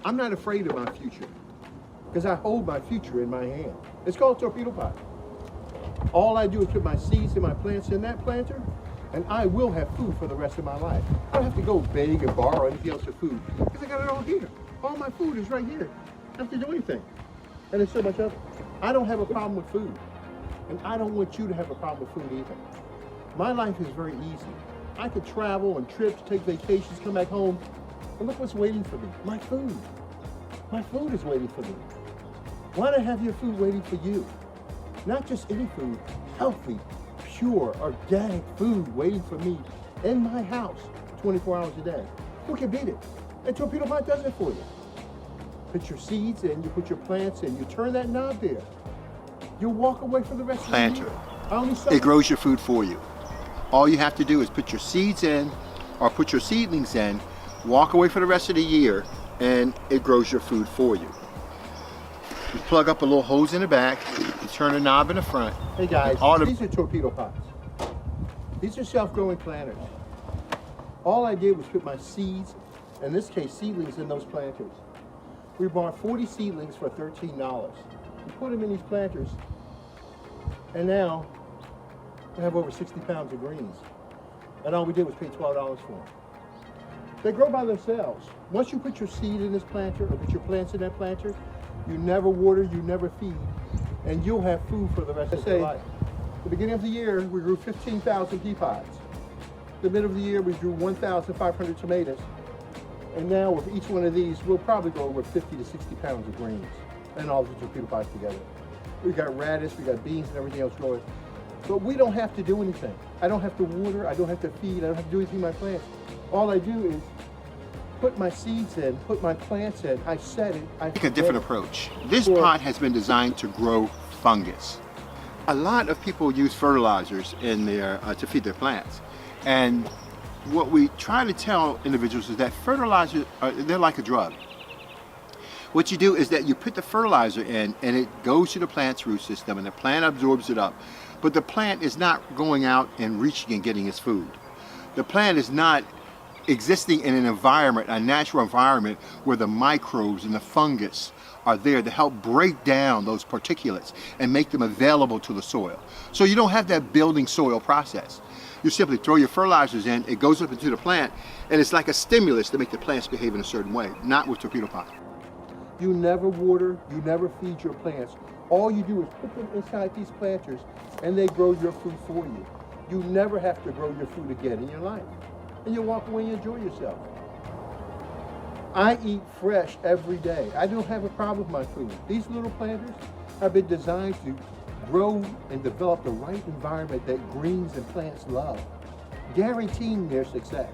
I'm not afraid of my future because I hold my future in my hand. It's called Torpedo Pot. All I do is put my seeds and my plants in that planter, and I will have food for the rest of my life. I don't have to go beg and borrow anything else for food because I got it all here. All my food is right here. I don't have to do anything. And there's so much of it. I don't have a problem with food. And I don't want you to have a problem with food either. My life is very easy. I could travel on trips, take vacations, come back home, and look what's waiting for me. My food. My food is waiting for me. Why not have your food waiting for you? Not just any food, healthy, pure, organic food waiting for me in my house 24 hours a day. Who can beat it? And Torpedo Pot does it for you. Put your seeds in, you put your plants in, you turn that knob there. You'll walk away for the rest of the year. It grows your food for you. All you have to do is put your seeds in or put your seedlings in, walk away for the rest of the year, and it grows your food for you. You plug up a little hose in the back, you turn a knob in the front. Hey guys, these are Torpedo Pots. These are self-growing planters. All I did was put my seeds, in this case seedlings, in those planters. We bought 40 seedlings for $13. We put them in these planters, and now we have over 60 pounds of greens. And all we did was pay $12 for them. They grow by themselves. Once you put your seed in this planter, or put your plants in that planter, you never water, you never feed, and you'll have food for the rest of your life. At the beginning of the year, we grew 15,000 pea pods. The middle of the year, we grew 1,500 tomatoes. And now with each one of these, we'll probably grow over 50 to 60 pounds of greens and all the Torpedo Pots together. We got radish, we got beans and everything else growing. But we don't have to do anything. I don't have to water, I don't have to feed, I don't have to do anything with my plants. All I do is put my seeds in, put my plants in, I set it, I take a different approach. This pot has been designed to grow fungus. A lot of people use fertilizers in their to feed their plants. And what we try to tell individuals is that fertilizers, they're like a drug. What you do is that you put the fertilizer in and it goes to the plant's root system and the plant absorbs it up. But the plant is not going out and reaching and getting its food. The plant is not existing in an environment, a natural environment, where the microbes and the fungus are there to help break down those particulates and make them available to the soil. So you don't have that building soil process. You simply throw your fertilizers in, it goes up into the plant, and it's like a stimulus to make the plants behave in a certain way, not with Torpedo Pot. You never water, you never feed your plants. All you do is put them inside these planters and they grow your food for you. You never have to grow your food again in your life. And you walk away and enjoy yourself. I eat fresh every day. I don't have a problem with my food. These little planters have been designed to grow and develop the right environment that greens and plants love, guaranteeing their success.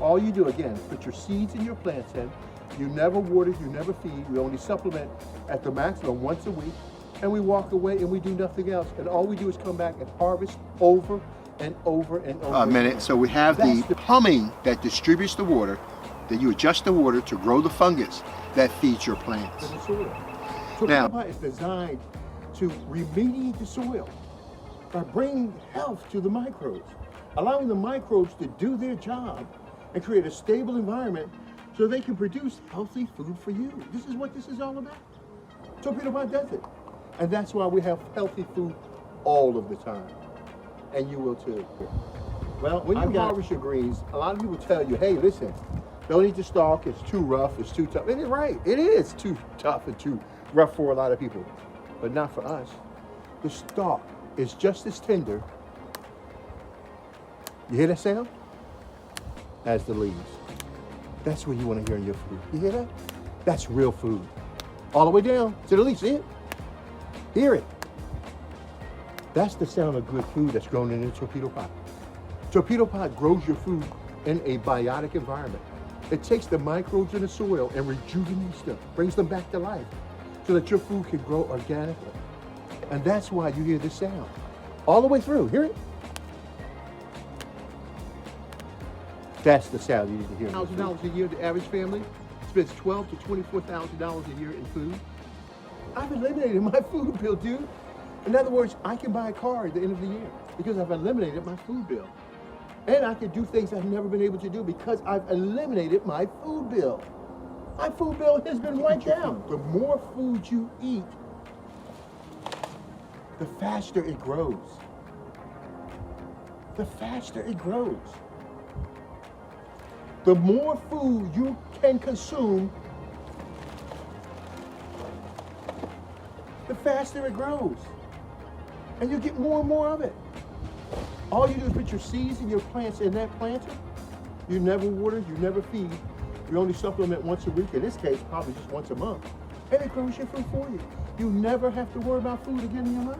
All you do, again, is put your seeds in your plants in. You never water, you never feed. We only supplement at the maximum once a week. And we walk away and we do nothing else. And all we do is come back and harvest over and over and over. A minute. So we have the plumbing that distributes the water, that you adjust the water to grow the fungus that feeds your plants. Torpedo Pot is designed to remediate the soil by bringing health to the microbes, allowing the microbes to do their job and create a stable environment so they can produce healthy food for you. This is what this is all about. Torpedo Pot does it. And that's why we have healthy food all of the time. And you will too. Well, when you harvest your greens, a lot of people tell you, hey, listen, don't eat the stalk, it's too rough, it's too tough. And it's right, it is too tough and too rough for a lot of people, but not for us. The stalk is just as tender. You hear that sound? As the leaves. That's what you want to hear in your food. You hear that? That's real food. All the way down to the leaves, see it? Hear it. That's the sound of good food that's grown in a Torpedo Pot. Torpedo Pot grows your food in a biotic environment. It takes the microbes in the soil and rejuvenates them, brings them back to life so that your food can grow organically. And that's why you hear this sound all the way through. Hear it? That's the sound you need to hear. $1,000 a year, the average family spends $12,000 to $24,000 a year in food. I've eliminated my food bill, dude. In other words, I can buy a car at the end of the year because I've eliminated my food bill. And I can do things I've never been able to do because I've eliminated my food bill. My food bill has been wiped out. The more food you eat, the faster it grows. The faster it grows. The more food you can consume, the faster it grows. And you get more and more of it. All you do is put your seeds and your plants in that planter. You never water, you never feed. You only supplement once a week. In this case, probably just once a month. And it grows your food for you. You never have to worry about food again in your life.